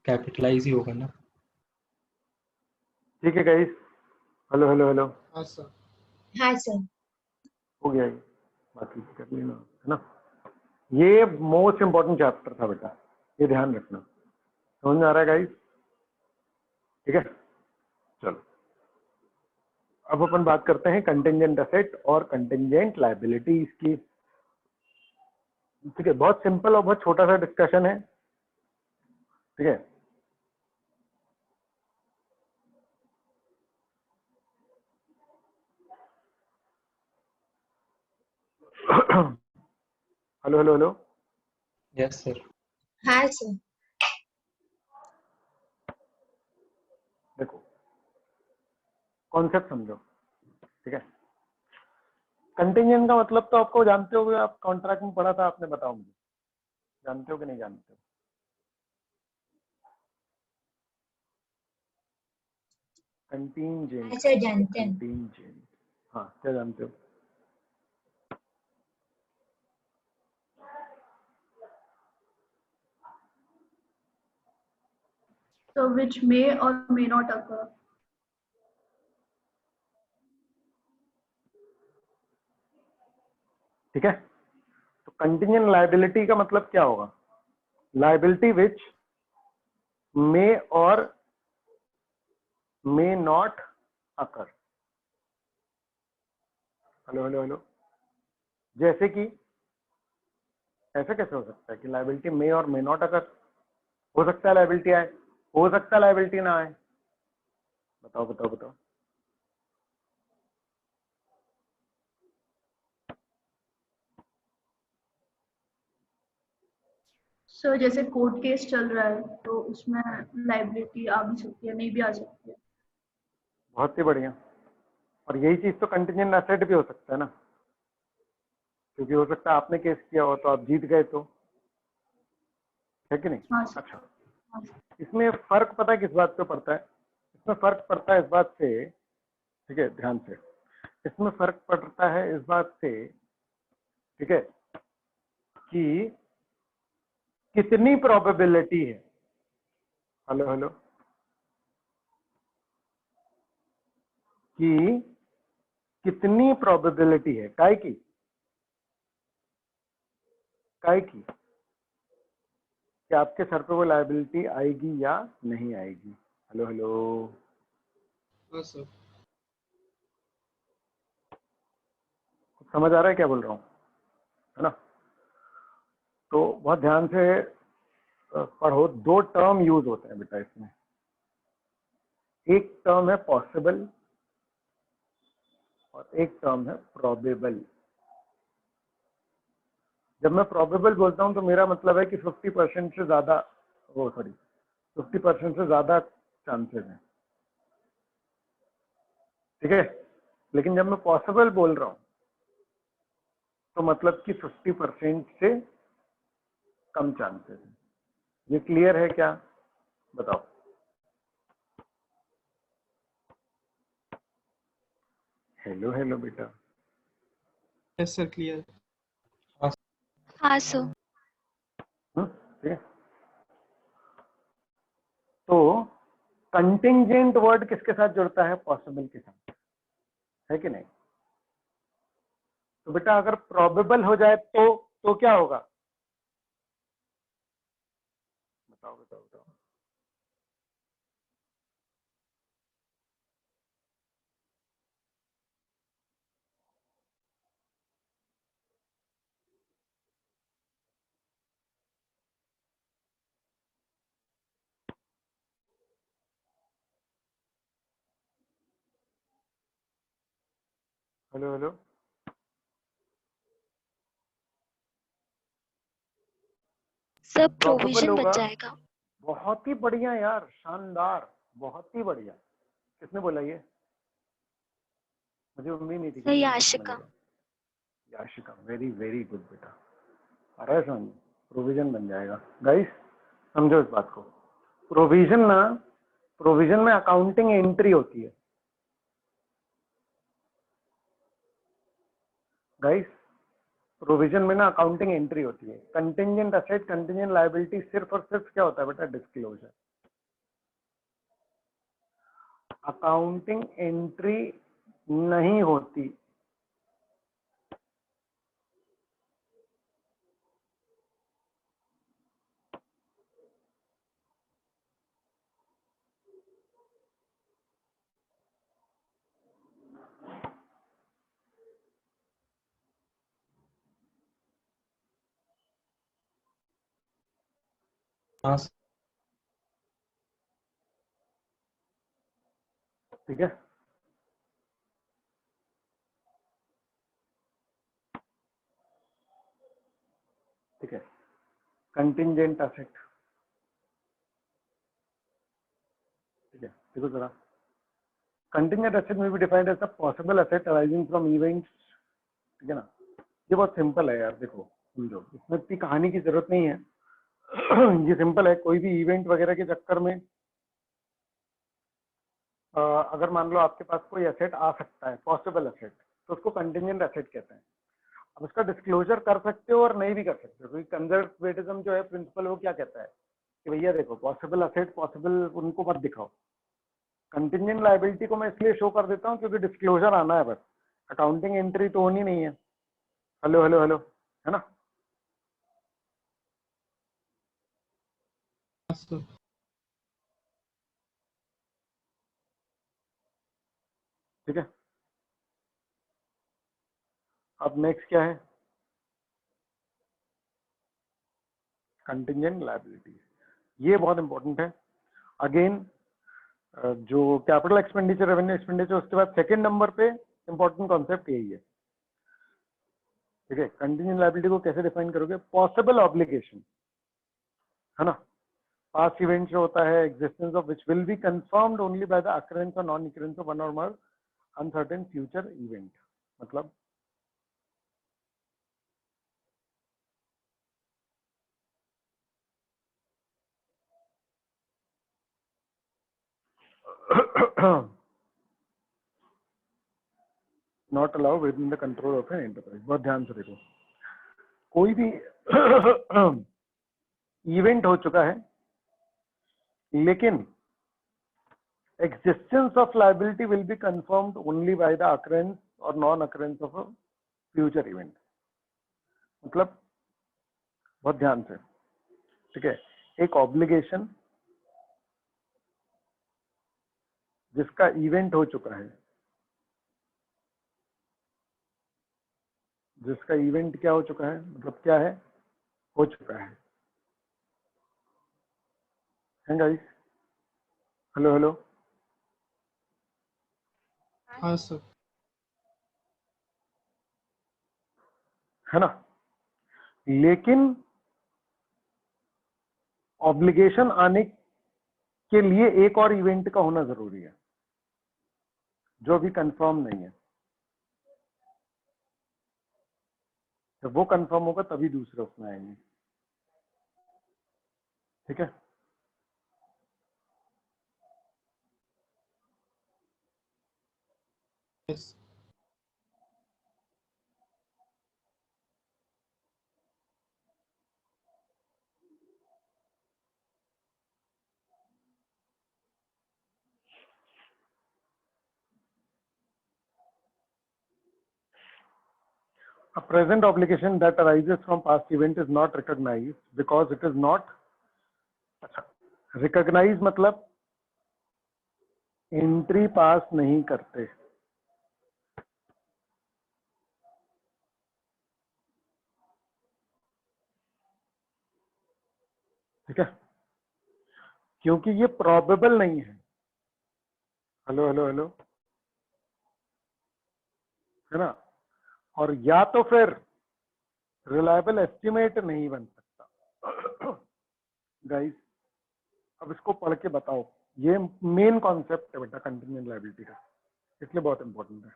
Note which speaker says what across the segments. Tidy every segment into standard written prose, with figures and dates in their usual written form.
Speaker 1: Capitalise ही होगा ना।
Speaker 2: ठीक है गाइस, हेलो हेलो हेलो,
Speaker 1: हाँ सर।
Speaker 3: हाँ सर।
Speaker 2: हो गया ये, बाकी कर लेना, है ना। ये मोस्ट इंपॉर्टेंट चैप्टर था बेटा, ये ध्यान रखना। समझ में आ रहा है गाइस? ठीक है, चलो अब अपन बात करते हैं कंटिंजेंट एसेट और कंटिंजेंट लायबिलिटीज की। ठीक है, बहुत सिंपल और बहुत छोटा सा डिस्कशन है। ठीक है, hello hello hello,
Speaker 1: yes sir.
Speaker 3: हाँ सर।
Speaker 2: देखो कॉन्सेप्ट समझो। ठीक है, कंटिंजेंट का मतलब तो आपको जानते होगे, आप कॉन्ट्रैक्ट में पढ़ा था आपने, बताओ मुझे, जानते हो कि नहीं जानते हो? कंटिंजेंट,
Speaker 3: हाँ सर, जानते हैं।
Speaker 2: कंटिंजेंट, हाँ क्या जानते हो?
Speaker 4: So which may or may not occur.
Speaker 2: ठीक है, तो कंटिंजेंट लायबिलिटी का मतलब क्या होगा? लायबिलिटी विच मे और may not occur. Hello hello hello, जैसे कि ऐसे कैसे हो सकता है कि लायबिलिटी मे और मे नॉट अकर? हो सकता है लायबिलिटी आए, हो सकता है लायबिलिटी ना आए। बताओ बताओ बताओ।
Speaker 4: So जैसे कोर्ट केस चल रहा है तो उसमें लाइबिलिटी आ भी सकती है, नहीं भी आ सकती है।
Speaker 2: बहुत ही बढ़िया, और यही चीज तो कंटिंजेंट एसेट भी हो सकता है ना, क्योंकि हो सकता है आपने केस किया हो तो आप जीत गए, तो है कि नहीं?
Speaker 4: हाँ सर।
Speaker 2: अच्छा,
Speaker 4: हाँ सर।
Speaker 2: इसमें फर्क पता है किस बात पे पड़ता है? इसमें फर्क पड़ता है इस बात से, ठीक है ध्यान से, इसमें फर्क पड़ता है इस बात से, ठीक है, कि कितनी प्रोबेबिलिटी है। हेलो हेलो, कि कितनी प्रोबेबिलिटी है काय की, काय की कि आपके सर पे वो लायबिलिटी आएगी या नहीं आएगी। हेलो हेलो,
Speaker 1: हाँ सर।
Speaker 2: समझ आ रहा है क्या बोल रहा हूँ, है ना? तो बहुत ध्यान से पढ़ो, दो टर्म यूज होते हैं बेटा इसमें। एक टर्म है पॉसिबल और एक टर्म है प्रोबेबल। जब मैं प्रोबेबल बोलता हूं तो मेरा मतलब है कि 50% से ज्यादा, वो सॉरी 50% से ज्यादा चांसेस हैं, ठीक है। लेकिन जब मैं पॉसिबल बोल रहा हूं तो मतलब कि 50% से कम चांसेस हैं। ये क्लियर है क्या? बताओ। हेलो हेलो बेटा,
Speaker 1: यस सर, क्लियर।
Speaker 5: हाँ सर।
Speaker 2: ठीक है। तो कंटिंजेंट वर्ड किसके साथ जुड़ता है? पॉसिबल के साथ, है कि नहीं? तो बेटा अगर प्रोबेबल हो जाए तो क्या होगा? बताओ बताओ बताओ। Hello hello,
Speaker 5: sir
Speaker 2: probable
Speaker 5: provision बच
Speaker 2: होगा।
Speaker 5: जाएगा।
Speaker 2: बहुत ही बढ़िया यार, शानदार, बहुत ही बढ़िया। किसने बोला ये? मुझे उम्मीद नहीं थी कि
Speaker 5: सही
Speaker 2: तुम
Speaker 5: आशिका।
Speaker 2: समझोगे। याशिका, वेरी वेरी गुड बेटा। आ रहा है समझ? प्रोविजन बन जाएगा गाइस, समझो इस बात को। प्रोविजन ना, प्रोविजन में अकाउंटिंग एंट्री होती है गाइस। प्रोविजन में ना अकाउंटिंग एंट्री होती है। कंटिंजेंट असेट, कंटिंजेंट लायबिलिटी सिर्फ और सिर्फ क्या होता है बेटा? डिस्क्लोजर। अकाउंटिंग एंट्री नहीं होती।
Speaker 1: हाँ
Speaker 2: ठीक है, ठीक है। कंटिंजेंट असेट, ठीक है, देखो जरा, कंटिंजेंट असेट में भी defined as a possible asset arising from events, ठीक है ना। ये बहुत सिंपल है यार, देखो समझो, इसमें इतनी कहानी की जरूरत नहीं है। ये सिंपल है, कोई भी इवेंट वगैरह के चक्कर में अगर मान लो आपके पास कोई एसेट आ सकता है, पॉसिबल एसेट, तो उसको कंटिंजेंट एसेट कहते हैं। अब उसका डिस्क्लोजर कर सकते हो और नहीं भी कर सकते हो, क्योंकि कंजर्वेटिज्म जो है प्रिंसिपल, वो क्या कहता है कि भैया देखो, पॉसिबल एसेट पॉसिबल उनको मत दिखाओ। कंटिंजेंट लायबिलिटी को मैं इसलिए शो कर देता हूँ क्योंकि डिस्क्लोजर आना है बस, अकाउंटिंग एंट्री तो होनी नहीं है। हेलो हेलो हेलो, है ना।
Speaker 1: सर।
Speaker 2: ठीक है, अब नेक्स्ट क्या है, कंटिंजेंट लायबिलिटी। ये बहुत इंपॉर्टेंट है। अगेन जो कैपिटल एक्सपेंडिचर, रेवेन्यू एक्सपेंडिचर, उसके बाद सेकंड नंबर पे इंपॉर्टेंट कॉन्सेप्ट यही है। ठीक है, कंटिंजेंट लायबिलिटी को कैसे डिफाइन करोगे, पॉसिबल ऑब्लिगेशन, है ना। पास्ट इवेंट जो होता है, existence of which will be confirmed only by the occurrence और नॉन अकरेंस ऑफ वन और मोर अनसर्टेन फ्यूचर इवेंट। मतलब not allow with in the control of an enterprise. बहुत ध्यान से देखो, कोई भी इवेंट हो चुका है, लेकिन existence of liability will be confirmed only by the occurrence or non occurrence of a future event। मतलब बहुत ध्यान से, ठीक है, एक ऑब्लिगेशन जिसका इवेंट हो चुका है, जिसका इवेंट क्या हो चुका है, मतलब क्या है, हो चुका है गाइस। हेलो हेलो,
Speaker 1: हाँ सर।
Speaker 2: है ना। लेकिन ऑब्लिगेशन आने के लिए एक और इवेंट का होना जरूरी है, जो अभी कंफर्म नहीं है। जब वो कंफर्म होगा तभी दूसरे उसमें आएंगे। ठीक है,
Speaker 1: yes.
Speaker 2: A present obligation that arises from past event is not recognized because it is not, अच्छा, recognize मतलब एंट्री पास नहीं करते। ठीक है, क्योंकि ये प्रोबेबल नहीं है। हेलो हेलो हेलो, है ना। और या तो फिर रिलायबल एस्टिमेट नहीं बन सकता। गाइस, अब इसको पढ़ के बताओ, ये मेन कॉन्सेप्ट है बेटा कंटिजेंट लायबिलिटी का, इसलिए बहुत इंपॉर्टेंट है।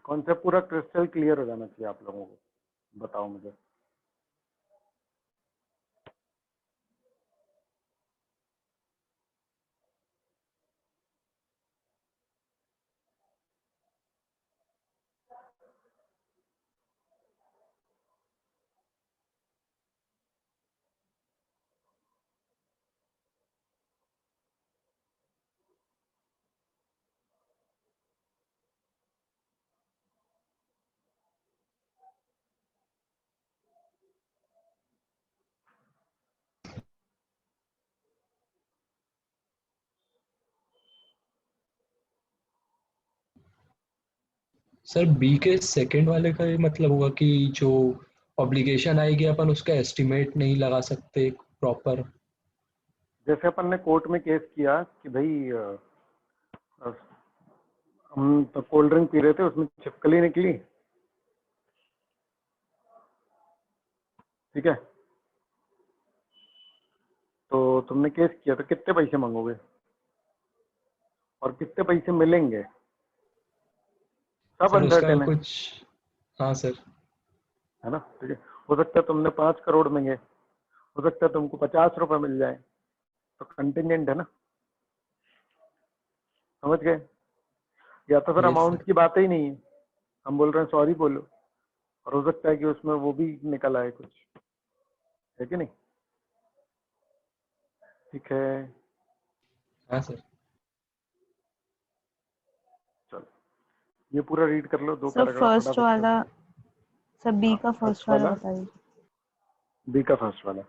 Speaker 2: कॉन्सेप्ट पूरा क्रिस्टल क्लियर हो जाना चाहिए आप लोगों को। बताओ मुझे।
Speaker 1: सर बी के सेकंड वाले का ये मतलब होगा कि जो ऑब्लिगेशन आएगी अपन उसका एस्टिमेट नहीं लगा सकते प्रॉपर।
Speaker 2: जैसे अपन ने कोर्ट में केस किया कि भाई हम तो कोल्ड ड्रिंक पी रहे थे, उसमें छिपकली निकली, ठीक है, तो तुमने केस किया तो कितने पैसे मांगोगे और कितने पैसे मिलेंगे, सब
Speaker 1: सर उसका
Speaker 2: अनसर्टेन है,
Speaker 1: कुछ, हाँ सर,
Speaker 2: है ना। ठीक है, हो सकता है तुमने 5 करोड़ मांगे, हो सकता है तुमको 50 रुपए मिल जाए, तो कंटिजेंट है ना, समझ गए। या तो फिर
Speaker 1: Yes,
Speaker 2: अमाउंट की बात ही नहीं है, हम बोल रहे हैं सॉरी बोलो, और हो सकता है कि उसमें वो भी निकल आए कुछ, है कि नहीं। ठीक है,
Speaker 1: हाँ सर।
Speaker 2: चलो ये पूरा रीड कर लो, 2
Speaker 6: सर
Speaker 2: पैराग्राफ
Speaker 6: फर्स्ट
Speaker 2: फटाफट
Speaker 6: वाला, सर बी का फर्स्ट वाला
Speaker 2: वाला,
Speaker 6: बताइए।
Speaker 2: बी का फर्स्ट वाला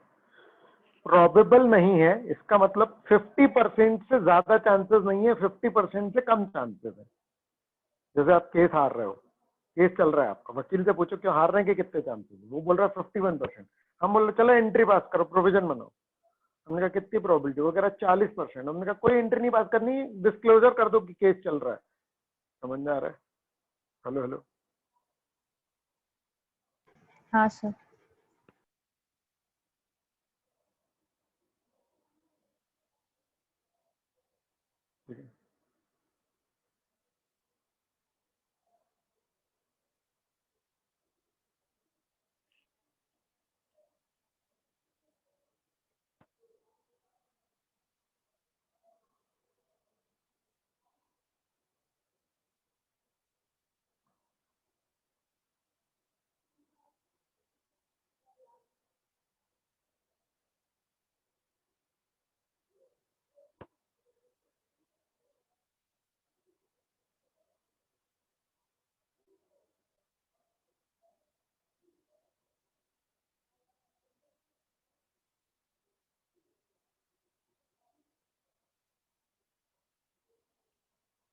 Speaker 2: प्रोबेबल नहीं है, इसका मतलब 50% से ज्यादा चांसेस नहीं है, 50% से कम चांसेस है। जैसे आप केस हार रहे हो, केस चल रहा है आपका, वकील से पूछो क्यों हारने के कितने चांसेस है, वो बोल रहा है 51%, हम बोल रहे चलो एंट्री पास करो, प्रोविजन बनाओ, हमने कहा कितनी प्रोबेबिलिटी, वो कह रहा 40%, हमने कहा कोई एंट्री नहीं पास करनी, डिस्क्लोजर कर दो कि केस चल रहा है। समझ में आ रहा है। हेलो हेलो,
Speaker 6: हाँ सर।
Speaker 2: ठीक है,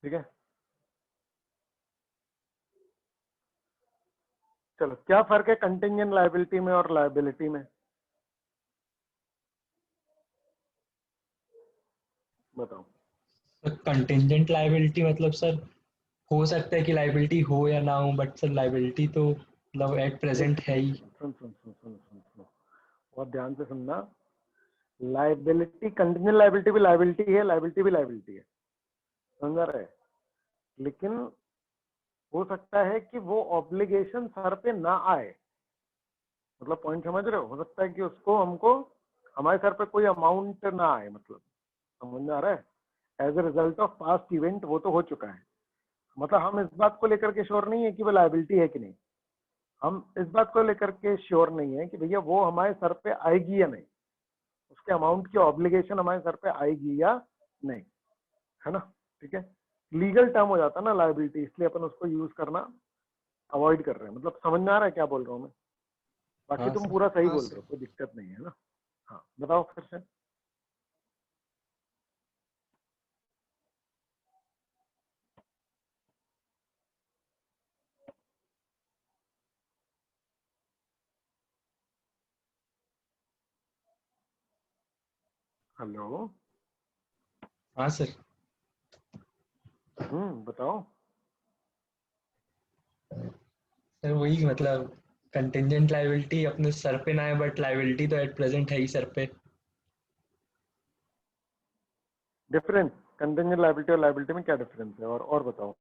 Speaker 2: ठीक है। चलो क्या फर्क है कंटिंजेंट लायबिलिटी में और लायबिलिटी में, बताओ।
Speaker 1: कंटिंजेंट लायबिलिटी मतलब सर हो सकता है कि लायबिलिटी हो या ना हो, बट सर लायबिलिटी तो मतलब एट प्रेजेंट है ही।
Speaker 2: सुन सुन सुन सुन सुन सुन, बहुत ध्यान से सुनना। लायबिलिटी, कंटिजेंट लायबिलिटी भी लायबिलिटी है, लायबिलिटी भी लायबिलिटी है, समझ रहे। लेकिन हो सकता है कि वो ऑब्लिगेशन सर पे ना आए, मतलब पॉइंट समझ रहे हो सकता है कि उसको हमको हमारे सर पे कोई अमाउंट ना आए, मतलब समझ में आ रहा है। As a result of past event वो तो हो चुका है, मतलब हम इस बात को लेकर के श्योर नहीं है कि वो लायबिलिटी है कि नहीं, हम इस बात को लेकर के श्योर नहीं है कि भैया वो हमारे सर पे आएगी या नहीं, उसके अमाउंट की ऑब्लिगेशन हमारे सर पे आएगी या नहीं, है ना। ठीक है, लीगल टर्म हो जाता है ना लायबिलिटी, इसलिए अपन उसको यूज करना अवॉइड कर रहे हैं। मतलब समझ में आ रहा है क्या बोल रहा हूँ मैं, बाकी
Speaker 1: हाँ
Speaker 2: तुम
Speaker 1: सर।
Speaker 2: पूरा सही बोल रहे हो, कोई दिक्कत नहीं है ना। हाँ बताओ फिर से। हेलो,
Speaker 1: हाँ सर।
Speaker 2: बताओ।
Speaker 1: सर वही मतलब कंटिंजेंट लायबिलिटी अपने सर पे ना है, बट लायबिलिटी तो एट प्रेजेंट है ही सर पे।
Speaker 2: डिफरेंस कंटिंजेंट लायबिलिटी और लायबिलिटी में क्या डिफरेंस है, और बताओ।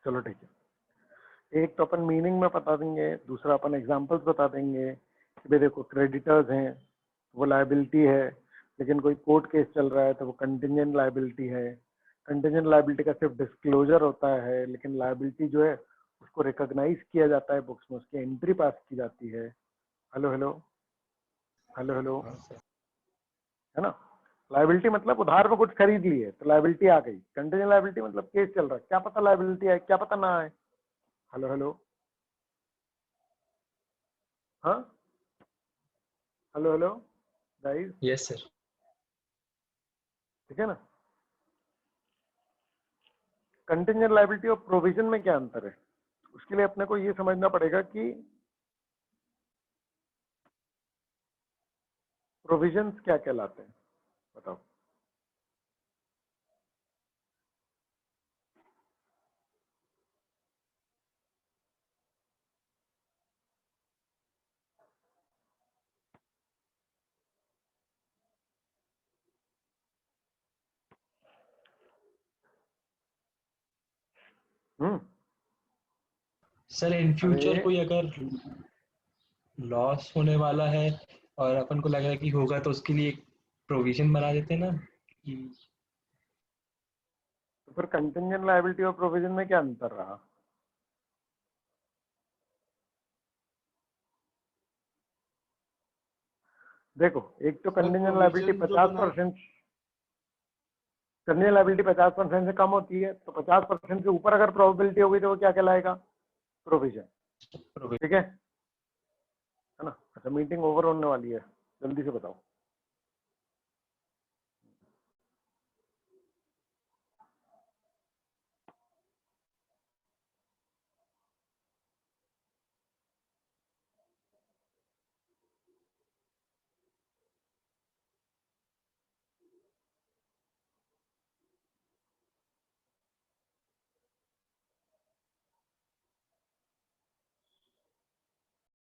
Speaker 2: चलो ठीक है, एक तो अपन मीनिंग में बता देंगे, दूसरा अपन एग्जांपल्स बता देंगे कि भाई देखो क्रेडिटर्स हैं वो लायबिलिटी है, लेकिन कोई कोर्ट केस चल रहा है तो वो कंटिंजेंट लायबिलिटी है। कंटिंजेंट लायबिलिटी का सिर्फ डिस्क्लोजर होता है, लेकिन लायबिलिटी जो है उसको रिकॉग्नाइज किया जाता है बुक्स में, उसकी एंट्री पास की जाती है। हेलो हेलो हेलो हेलो,
Speaker 1: हाँ सर।
Speaker 2: है ना। लायबिलिटी मतलब उधार में कुछ खरीद लिए तो लायबिलिटी आ गई। कंटिंजेंट लायबिलिटी मतलब केस चल रहा है, क्या पता लायबिलिटी है क्या पता ना है। हेलो हेलो, हाँ hello hello guys,
Speaker 1: yes sir.
Speaker 2: ठीक है ना। कंटिंजेंट लायबिलिटी और प्रोविजन में क्या अंतर है, उसके लिए अपने को ये समझना पड़ेगा कि प्रोविजंस क्या कहलाते हैं, बताओ।
Speaker 1: सर इन फ्यूचर
Speaker 2: अरे
Speaker 1: कोई अगर लॉस होने वाला है और अपन को लग रहा है कि होगा, तो उसके लिए प्रोविजन बना देते हैं ना कि
Speaker 2: तो फिर कंटिंजेंट लायबिलिटी और प्रोविजन में क्या अंतर रहा। देखो एक तो कंटिंजेंट लायबिलिटी 50%, कंटिंजेंट लायबिलिटी 50% से कम होती है, तो 50% से ऊपर अगर प्रोबेबिलिटी होगी तो वो क्या कहलाएगा, प्रोविजन। ठीक है ना। अच्छा मीटिंग ओवर होने वाली है, जल्दी से बताओ।